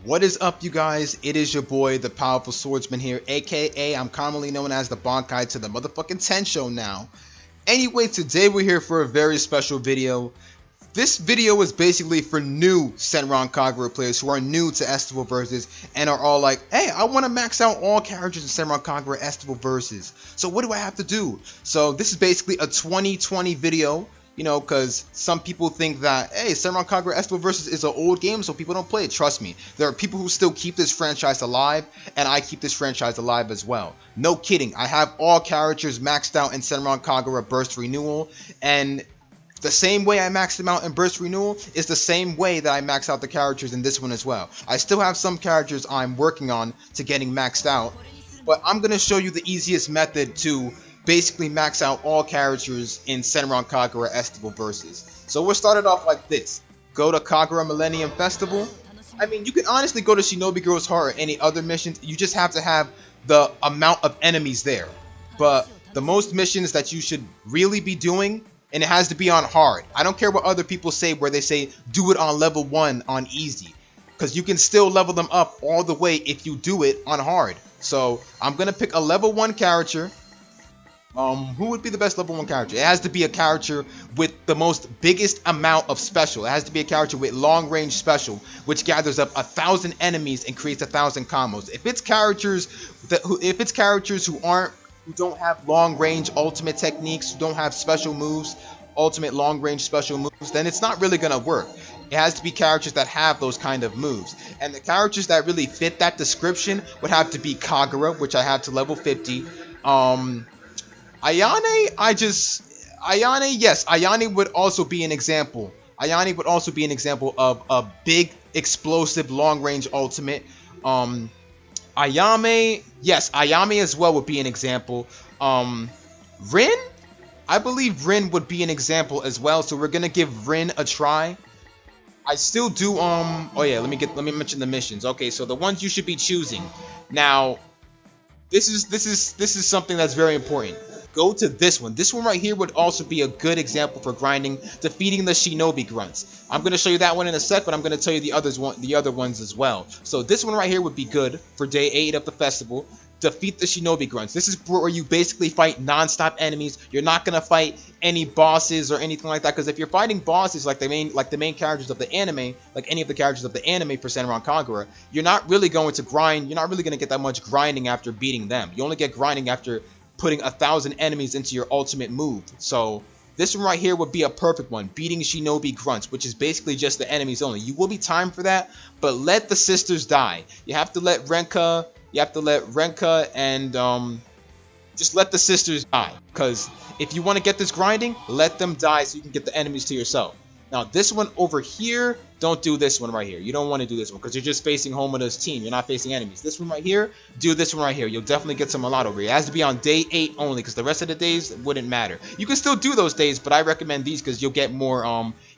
What is up, you guys? It is your boy, the Powerful Swordsman here, aka I'm commonly known as the Bankai to the motherfucking 10 show now. Anyway, today we're here for a very special video. This video is basically for new Senran Kagura players who are new to Estival Versus and are all like, hey, I want to max out all characters in Senran Kagura Estival Versus. So what do I have to do? So this is basically a 2020 video. You know, because some people think that, hey, Senran Kagura Estival Versus is an old game, so people don't play it. Trust me, there are people who still keep this franchise alive, and I keep this franchise alive as well. No kidding, I have all characters maxed out in Senran Kagura Burst Renewal, and the same way I maxed them out in Burst Renewal is the same way that I max out the characters in this one as well. I still have some characters I'm working on to getting maxed out, but I'm going to show you the easiest method to basically max out all characters in Senran Kagura Estival Versus. So we'll start it off like this. Go to Kagura Millennium Festival. I mean, you can honestly go to Shinobi Girl's Heart or any other missions. You just have to have the amount of enemies there. But the most missions that you should really be doing, and it has to be on hard. I don't care what other people say where they say do it on level 1 on easy. Because you can still level them up all the way if you do it on hard. So I'm going to pick a level 1 character. Who would be the best level 1 character? It has to be a character with the most biggest amount of special. It has to be a character with long range special, which gathers up 1,000 enemies and creates 1,000 combos. If it's characters who don't have long range ultimate techniques, who don't have special moves, ultimate long range special moves, then it's not really gonna work. It has to be characters that have those kind of moves. And the characters that really fit that description would have to be Kagura, which I have to level 50. Ayane, yes, Ayane would also be an example. Ayane would also be an example of a big, explosive, long-range ultimate. Ayame, yes, Ayame as well would be an example. Rin? I believe Rin would be an example as well, so we're gonna give Rin a try. I still do, oh yeah, let me mention the missions. Okay, so the ones you should be choosing. Now, this is something that's very important. Go to this one. This one right here would also be a good example for grinding, defeating the Shinobi Grunts. I'm going to show you that one in a sec, but I'm going to tell you the other ones as well. So this one right here would be good for day 8 of the festival. Defeat the Shinobi Grunts. This is where you basically fight non-stop enemies. You're not going to fight any bosses or anything like that, because if you're fighting bosses like the main characters of the anime, like any of the characters of the anime for Senran Kagura, you're not really going to grind. You're not really going to get that much grinding after beating them. You only get grinding after putting 1,000 enemies into your ultimate move. So this one right here would be a perfect one, beating Shinobi Grunts, which is basically just the enemies only. You will be timed for that, but let the sisters die. You have to let Renka and just let the sisters die, because if you want to get this grinding, let them die so you can get the enemies to yourself. Now this one over here, don't do this one right here. You don't want to do this one because you're just facing Homoda's team. You're not facing enemies. This one right here, do this one right here. You'll definitely get some a lot over here. It has to be on day 8 only, because the rest of the days wouldn't matter. You can still do those days, but I recommend these because you'll get more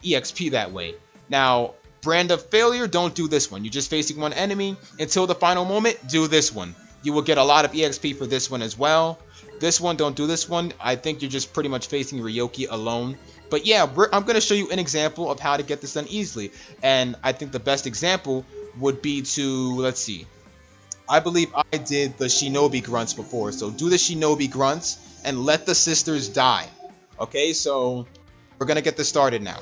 EXP that way. Now, Brand of Failure, don't do this one. You're just facing one enemy until the final moment. Do this one. You will get a lot of EXP for this one as well. This one, don't do this one. I think you're just pretty much facing Ryoki alone. But yeah, I'm going to show you an example of how to get this done easily. And I think the best example would be to, let's see. I believe I did the Shinobi Grunts before. So do the Shinobi Grunts and let the sisters die. Okay, so we're going to get this started now.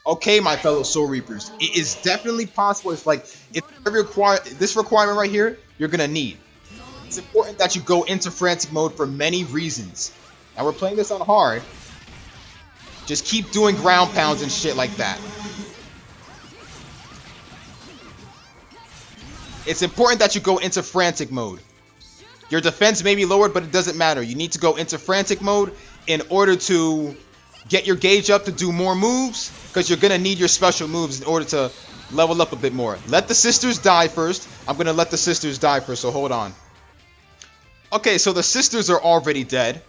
Okay, my fellow Soul Reapers, it is definitely possible. It's like, if you require this requirement right here, you're going to need. It's important that you go into frantic mode for many reasons. Now we're playing this on hard. Just keep doing ground pounds and shit like that. It's important that you go into frantic mode. Your defense may be lowered, but it doesn't matter. You need to go into frantic mode in order to get your gauge up to do more moves, because you're going to need your special moves in order to level up a bit more. Let the sisters die first. I'm going to let the sisters die first, so hold on. Okay, so the sisters are already dead.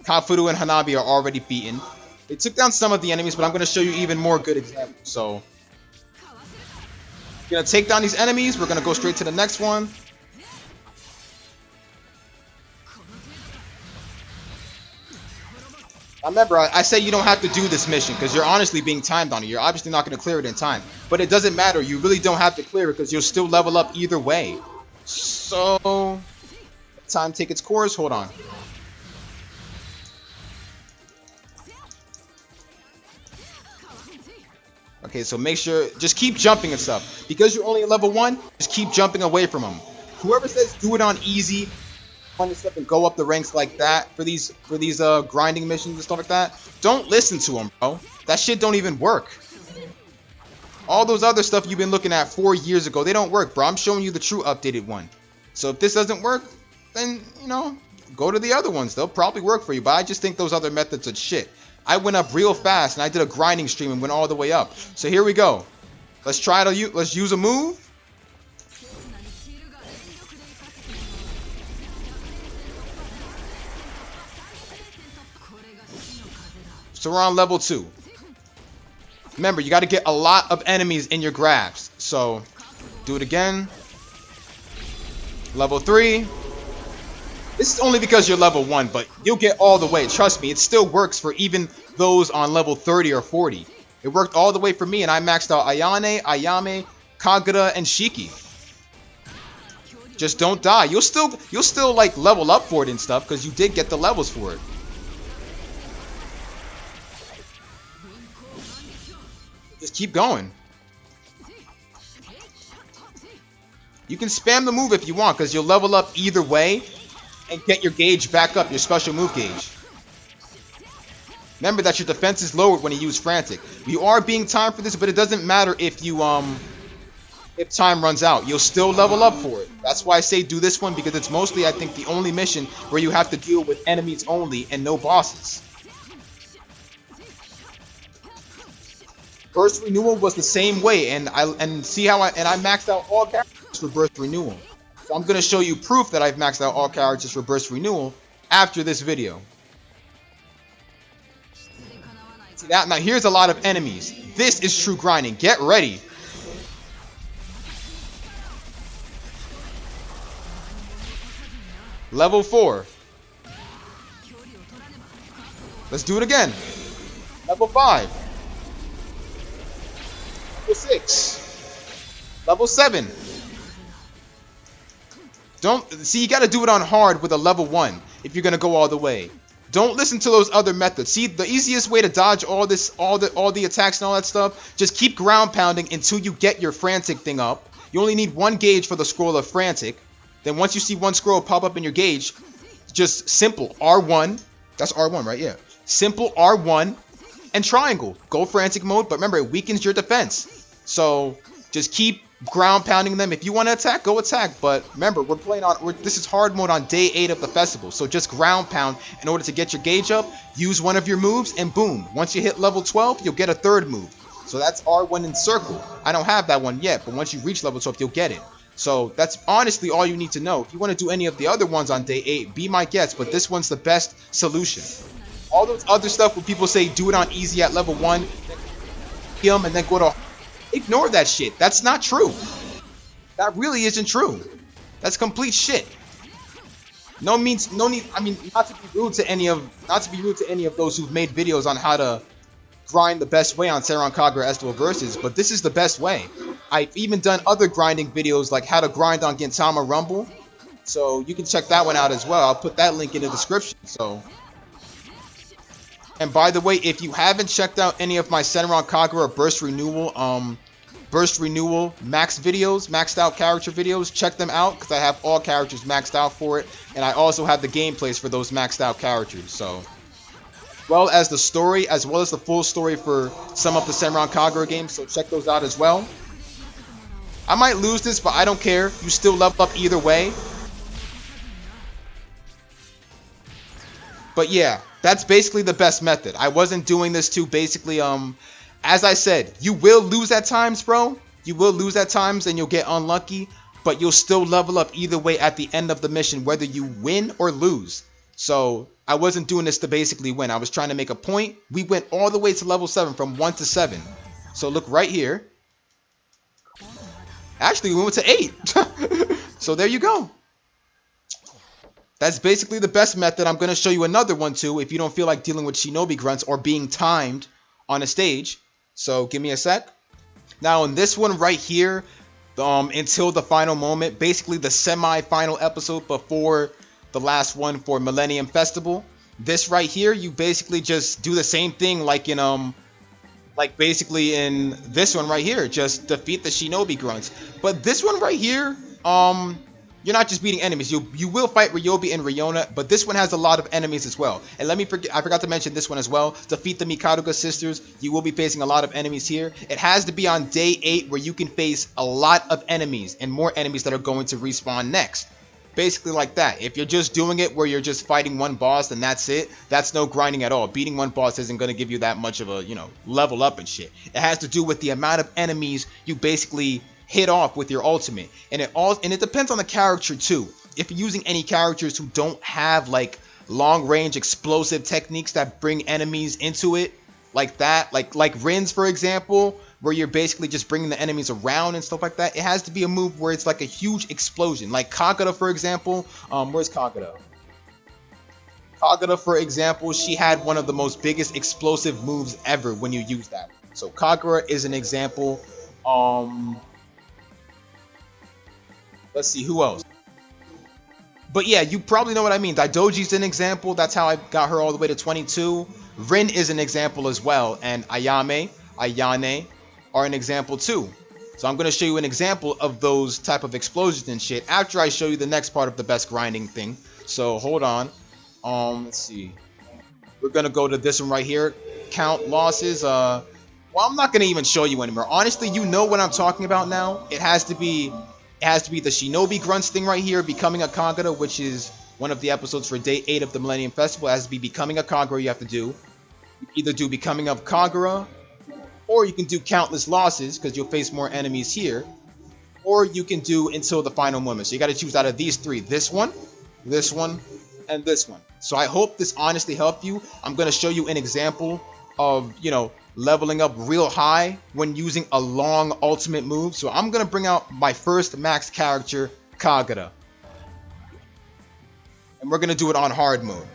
Kafuru and Hanabi are already beaten. They took down some of the enemies, but I'm going to show you even more good examples. So, we're going to take down these enemies. We're going to go straight to the next one. Remember, I say you don't have to do this mission because you're honestly being timed on it. You're obviously not going to clear it in time. But it doesn't matter. You really don't have to clear it because you'll still level up either way. So, time take its course. Hold on. Okay, so make sure, just keep jumping and stuff. Because you're only at level 1, just keep jumping away from them. Whoever says do it on easy, and stuff and go up the ranks like that for these grinding missions and stuff like that, don't listen to them, bro. That shit don't even work. All those other stuff you've been looking at 4 years ago, they don't work, bro. I'm showing you the true updated one. So if this doesn't work, then, you know, go to the other ones. They'll probably work for you, but I just think those other methods are shit. I went up real fast, and I did a grinding stream and went all the way up. So here we go. Let's try to let's use a move. So we're on level 2. Remember, you got to get a lot of enemies in your grabs. So do it again. Level 3. This is only because you're level 1, but you'll get all the way. Trust me, it still works for even those on level 30 or 40. It worked all the way for me, and I maxed out Ayane, Ayame, Kagura, and Shiki. Just don't die. You'll still like level up for it and stuff because you did get the levels for it. Just keep going. You can spam the move if you want because you'll level up either way and get your gauge back up, your special move gauge. Remember that your defense is lowered when you use frantic. You are being timed for this, but it doesn't matter if you if time runs out. You'll still level up for it. That's why I say do this one because it's mostly, I think, the only mission where you have to deal with enemies only and no bosses. Burst Renewal was the same way, and see how I maxed out all characters for Burst Renewal. So I'm gonna show you proof that I've maxed out all characters for Burst Renewal after this video. See that? Now here's a lot of enemies. This is true grinding. Get ready. Level 4. Let's do it again. Level 5. Level 6. Level 7. Don't see, you gotta do it on hard with a level 1 if you're gonna go all the way. Don't listen to those other methods. See, the easiest way to dodge all the attacks and all that stuff, just keep ground pounding until you get your frantic thing up. You only need 1 gauge for the scroll of frantic. Then once you see 1 scroll pop up in your gauge, just simple R1. That's R1, right? Yeah. Simple R1 and triangle. Go frantic mode, but remember, it weakens your defense. So just keep ground pounding them. If you want to attack, go attack. But remember, we're playing on. This is hard mode on day 8 of the festival. So just ground pound in order to get your gauge up. Use one of your moves, and boom. Once you hit level 12, you'll get a 3rd move. So that's R1 in circle. I don't have that one yet, but once you reach level 12, you'll get it. So that's honestly all you need to know. If you want to do any of the other ones on day 8, be my guest. But this one's the best solution. All those other stuff where people say do it on easy at level 1, then and then go to. Ignore that shit. That's not true. That really isn't true. That's complete shit. No need. I mean, not to be rude to any of those who've made videos on how to grind the best way on Senran Kagura Estival Versus, but this is the best way. I've even done other grinding videos like how to grind on Gintama Rumble, so you can check that one out as well. I'll put that link in the description. So. And by the way, if you haven't checked out any of my Senran Kagura Burst Renewal Max videos, maxed out character videos, check them out because I have all characters maxed out for it, and I also have the gameplays for those maxed out characters. So, as well as the story, as well as the full story for some of the Senran Kagura games. So check those out as well. I might lose this, but I don't care. You still level up either way. But yeah, that's basically the best method. I wasn't doing this to basically, as I said, you will lose at times, bro. You will lose at times and you'll get unlucky, but you'll still level up either way at the end of the mission, whether you win or lose. So I wasn't doing this to basically win. I was trying to make a point. We went all the way to level 7 from 1 to 7. So look right here. Actually, we went to 8. So there you go. That's basically the best method. I'm going to show you another one too if you don't feel like dealing with shinobi grunts or being timed on a stage. So give me a sec. Now in this one right here, until the final moment, basically the semi-final episode before the last one for Millennium Festival. This right here, you basically just do the same thing like basically in this one right here, just defeat the shinobi grunts. But this one right here, you're not just beating enemies. You will fight Ryobi and Ryona, but this one has a lot of enemies as well. And I forgot to mention this one as well. Defeat the Mikaruga sisters. You will be facing a lot of enemies here. It has to be on day 8 where you can face a lot of enemies and more enemies that are going to respawn next. Basically like that. If you're just doing it where you're just fighting one boss and that's it, that's no grinding at all. Beating one boss isn't going to give you that much of a, level up and shit. It has to do with the amount of enemies you basically hit off with your ultimate. And it depends on the character too. If you're using any characters who don't have like long range explosive techniques that bring enemies into it, like that, like Rin's for example, where you're basically just bringing the enemies around and stuff like that, it has to be a move where it's like a huge explosion. Like Kagura for example, where's Kagura? Kagura for example, she had one of the most biggest explosive moves ever when you use that. So Kagura is an example. Let's see who else. But yeah, you probably know what I mean. Daidoji's an example. That's how I got her all the way to 22. Rin is an example as well, and Ayane are an example too. So I'm going to show you an example of those type of explosions and shit after I show you the next part of the best grinding thing. So hold on. Let's see. We're going to go to this one right here. Count losses. Well, I'm not going to even show you anymore. Honestly, you know what I'm talking about now. It has to be the Shinobi Grunts thing right here, Becoming a Kagura, which is one of the episodes for day 8 of the Millennium Festival. It has to be Becoming a Kagura you have to do. You either do Becoming of Kagura, or you can do Countless Losses, because you'll face more enemies here. Or you can do Until the Final Moment. So you got to choose out of these 3. This one, and this one. So I hope this honestly helped you. I'm going to show you an example of, leveling up real high when using a long ultimate move. So I'm going to bring out my first max character, Kagura. And we're going to do it on hard mode.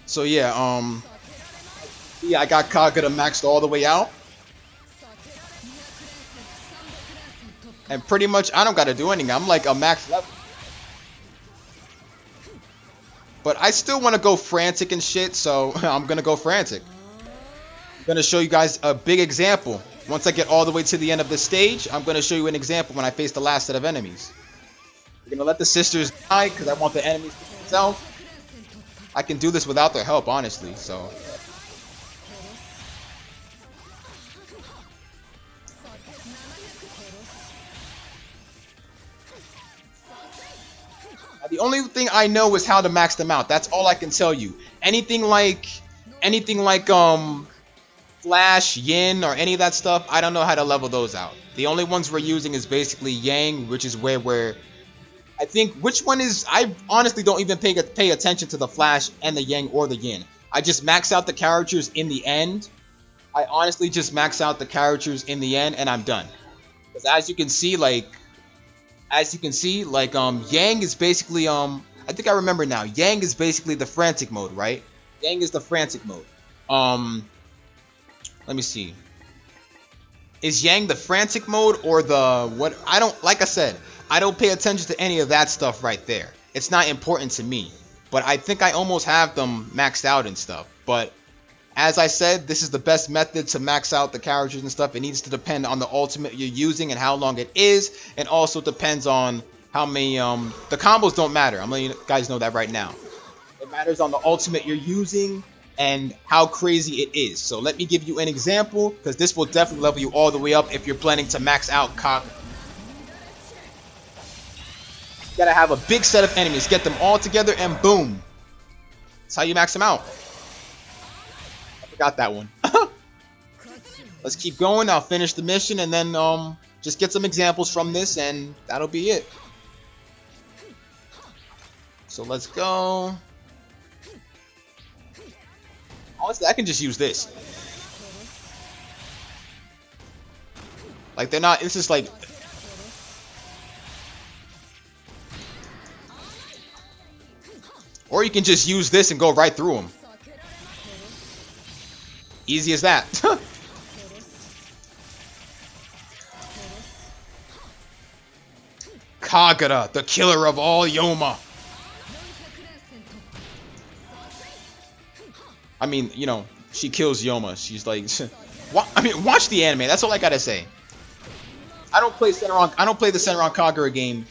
So yeah, I got Kagura maxed all the way out. And pretty much, I don't got to do anything. I'm like a max level. But I still want to go frantic and shit, so I'm going to go frantic. I'm going to show you guys a big example. Once I get all the way to the end of the stage, I'm going to show you an example when I face the last set of enemies. We're going to let the sisters die because I want the enemies to themselves. I can do this without their help, honestly, so... The only thing I know is how to max them out. That's all I can tell you. Anything like Flash, Yin, or any of that stuff, I don't know how to level those out. The only ones we're using is basically Yang, which is where we're... I think, which one is... I honestly don't even pay attention to the Flash and the Yang or the Yin. I just max out the characters in the end. I honestly just max out the characters in the end, and I'm done. Because as you can see, Yang is basically, I think I remember now. Yang is basically the frantic mode, right? Yang is the frantic mode. Let me see. Is Yang the frantic mode or the what? Like I said, I don't pay attention to any of that stuff right there. It's not important to me. But I think I almost have them maxed out and stuff. But as I said, this is the best method to max out the characters and stuff. It needs to depend on the ultimate you're using and how long it is. And also depends on how many, the combos don't matter. I'm letting you guys know that right now. It matters on the ultimate you're using and how crazy it is. So let me give you an example, because this will definitely level you all the way up if you're planning to max out Kagura. You gotta have a big set of enemies. Get them all together and boom. That's how you max them out. Got that one. Let's keep going. I'll finish the mission and then just get some examples from this and that'll be it. So let's go. Honestly, I can just use this. Like they're not, it's just like... Or you can just use this and go right through him. Easy as that. Kagura, the killer of all Yoma. I mean, you know, she kills Yoma. She's like, I mean, watch the anime. That's all I gotta say. I don't play the Senran Kagura game.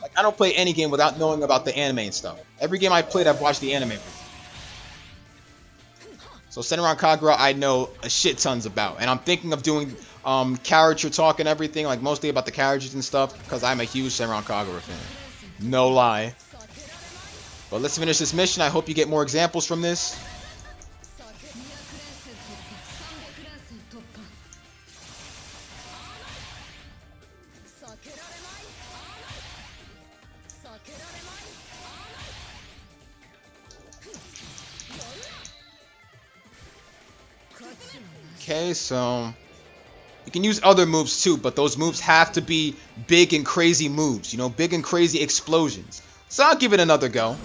Like, I don't play any game without knowing about the anime and stuff. Every game I played, I've watched the anime. So Senran Kagura, I know a shit tons about, and I'm thinking of doing character talk and everything, like mostly about the characters and stuff, because I'm a huge Senran Kagura fan. No lie. But let's finish this mission. I hope you get more examples from this. Okay, so you can use other moves too, but those moves have to be big and crazy moves, you know, big and crazy explosions. So I'll give it another go.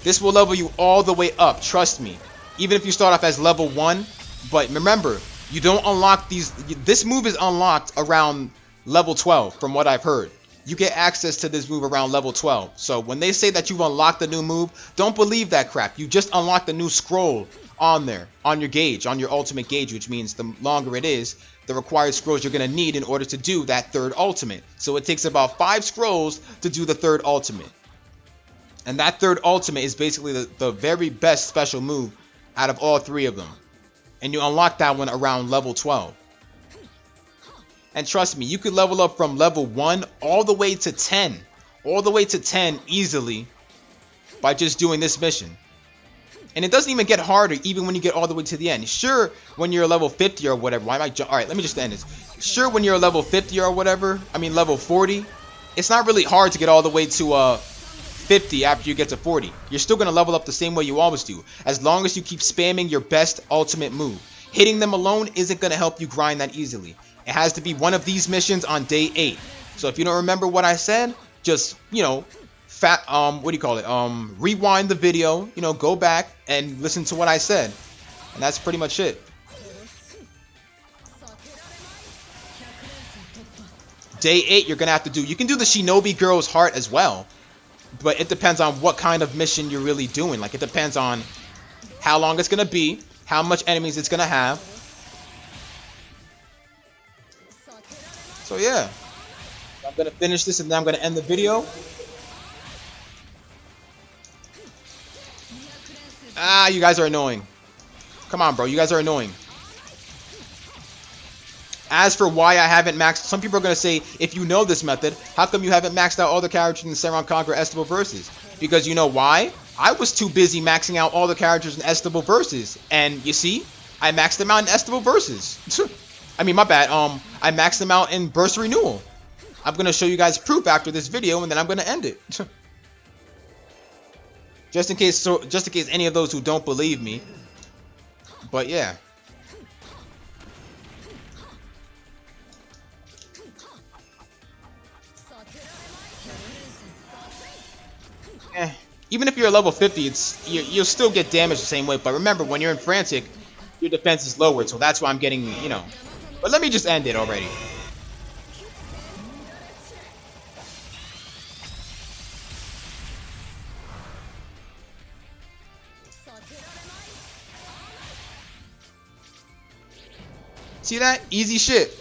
This will level you all the way up, trust me. Even if you start off as level 1, but remember, you don't unlock these. This move is unlocked around level 12, from what I've heard. You get access to this move around level 12. So when they say that you've unlocked the new move, don't believe that crap. You just unlocked the new scroll on there, on your gauge, on your ultimate gauge, which means the longer it is, the required scrolls you're going to need in order to do that third ultimate. So it takes about 5 scrolls to do the third ultimate. And that third ultimate is basically the very best special move out of all 3 of them. And you unlock that one around level 12. And trust me, you could level up from level 1 all the way to 10. All the way to 10 easily by just doing this mission. And it doesn't even get harder even when you get all the way to the end. Sure, when you're level 50 or whatever. Why am I Alright, let me just end this. Sure, when you're level 50 or whatever, I mean level 40, it's not really hard to get all the way to 50 after you get to 40. You're still going to level up the same way you always do, as long as you keep spamming your best ultimate move. Hitting them alone isn't going to help you grind that easily. It has to be one of these missions on day 8. So if you don't remember what I said, just, you know, rewind the video, you know, go back and listen to what I said. And that's pretty much it. Day 8, you're going to have to do, you can do the Shinobi Girl's Heart as well. But it depends on what kind of mission you're really doing. Like, it depends on how long it's going to be, how much enemies it's going to have. So, yeah. I'm going to finish this and then I'm going to end the video. Ah, you guys are annoying. Come on, bro. You guys are annoying. As for why I haven't maxed, some people are going to say, if you know this method, how come you haven't maxed out all the characters in the Senran Kagura Estival Versus? Because you know why? I was too busy maxing out all the characters in Estival Versus. And you see, I maxed them out in Estival Versus. I mean, my bad. I maxed them out in Burst Renewal. I'm going to show you guys proof after this video, and then I'm going to end it. just in case any of those who don't believe me. But yeah. Even if you're level 50, you'll still get damaged the same way. But remember, when you're in Frantic, your defense is lowered. So that's why I'm getting, you know. But let me just end it already. See that? Easy shit.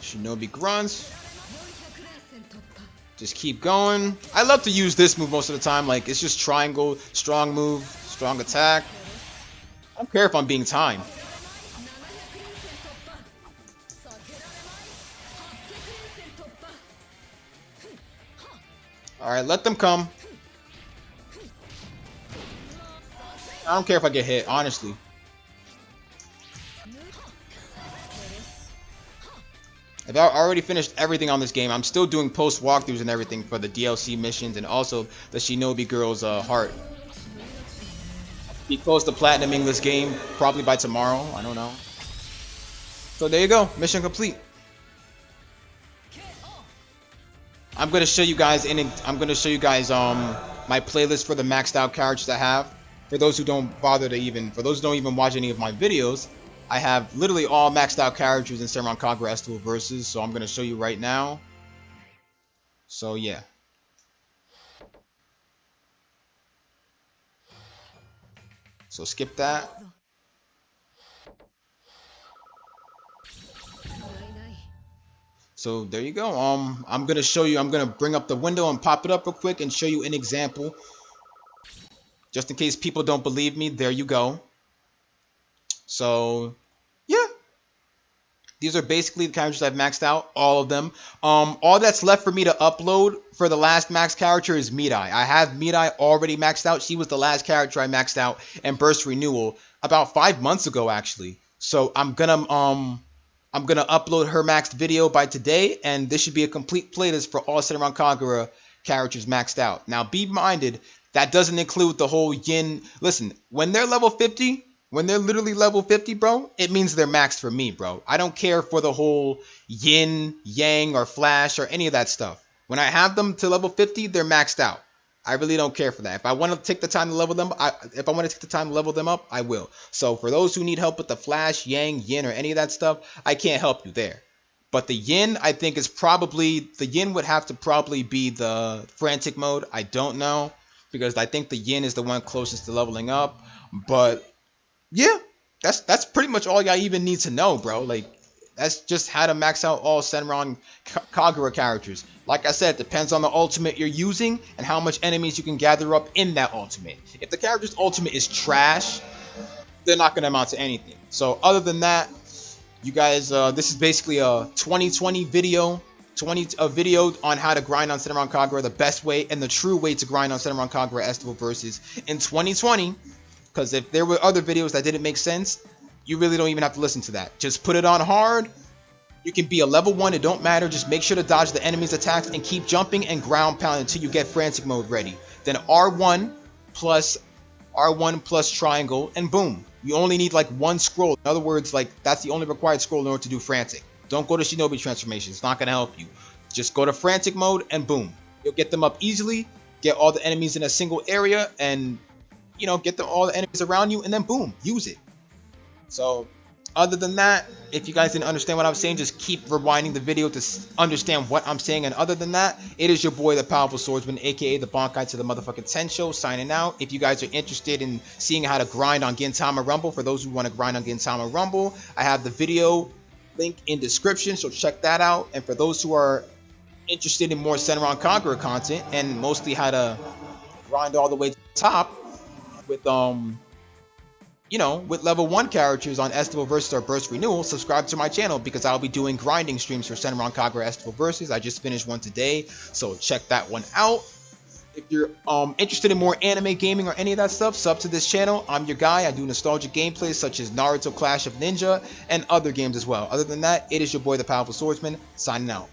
Shinobi grunts. Just keep going. I love to use this move most of the time. Like, it's just triangle, strong move, strong attack. I don't care if I'm being timed. Alright, let them come. I don't care if I get hit, honestly. I've already finished everything on this game. I'm still doing post walkthroughs and everything for the DLC missions and also the Shinobi Girl's heart. Be close to platinuming this game probably by tomorrow. I don't know. So there you go, mission complete. I'm gonna show you guys my playlist for the maxed out characters I have. For those who don't watch any of my videos, I have literally all maxed out characters in Senran Kagura Estival Versus, so I'm gonna show you right now. So yeah. So skip that. So there you go. I'm gonna bring up the window and pop it up real quick and show you an example. Just in case people don't believe me, there you go. So yeah. These are basically the characters I've maxed out, all of them. All that's left for me to upload for the last max character is Midai. I have Midai already maxed out. She was the last character I maxed out and Burst Renewal about 5 months ago, actually. So I'm gonna upload her maxed video by today, and this should be a complete playlist for all Senran Kagura characters maxed out. Now, be minded, that doesn't include the whole Yin. Listen, when they're level 50, when they're literally level 50, bro, it means they're maxed for me, bro. I don't care for the whole Yin, Yang, or Flash, or any of that stuff. When I have them to level 50, they're maxed out. I really don't care for that. If I want to take the time to level them, I will. So for those who need help with the Flash, Yang, Yin, or any of that stuff, I can't help you there. But the Yin, I think the Yin would have to probably be the frantic mode. I don't know, because I think the Yin is the one closest to leveling up. But yeah, that's pretty much all y'all even need to know, bro. Like, that's just how to max out all Senran Kagura characters. Like I said, it depends on the ultimate you're using and how much enemies you can gather up in that ultimate. If the character's ultimate is trash, they're not going to amount to anything. So other than that, you guys, this is basically a 2020 video. A video on how to grind on Senran Kagura, the best way and the true way to grind on Senran Kagura Estival Versus in 2020. Because if there were other videos that didn't make sense, you really don't even have to listen to that. Just put it on hard. You can be a level 1, it don't matter. Just make sure to dodge the enemy's attacks and keep jumping and ground pound until you get frantic mode ready. Then R1 plus triangle, and boom. You only need like one scroll. In other words, like, that's the only required scroll in order to do frantic. Don't go to Shinobi transformation. It's not going to help you. Just go to frantic mode and boom. You'll get them up easily, get all the enemies in a single area, and get all the enemies around you, and then boom, use it. So other than that, if you guys didn't understand what I was saying, just keep rewinding the video to understand what I'm saying. And other than that, it is your boy, the Powerful Swordsman, aka the Bankai to the motherfucking Tensho, signing out. If you guys are interested in seeing how to grind on Gintama Rumble, for those who want to grind on Gintama Rumble, I have the video link in description, so check that out. And for those who are interested in more Senran Kagura content and mostly how to grind all the way to the top with with level 1 characters on Estival Versus or Burst Renewal, subscribe to my channel because I'll be doing grinding streams for Senran Kagura Estival Versus. I just finished one today, so check that one out. If you're interested in more anime gaming or any of that stuff, sub to this channel. I'm your guy. I do nostalgic gameplays such as Naruto Clash of Ninja and other games as well. Other than that, it is your boy, the Powerful Swordsman, signing out.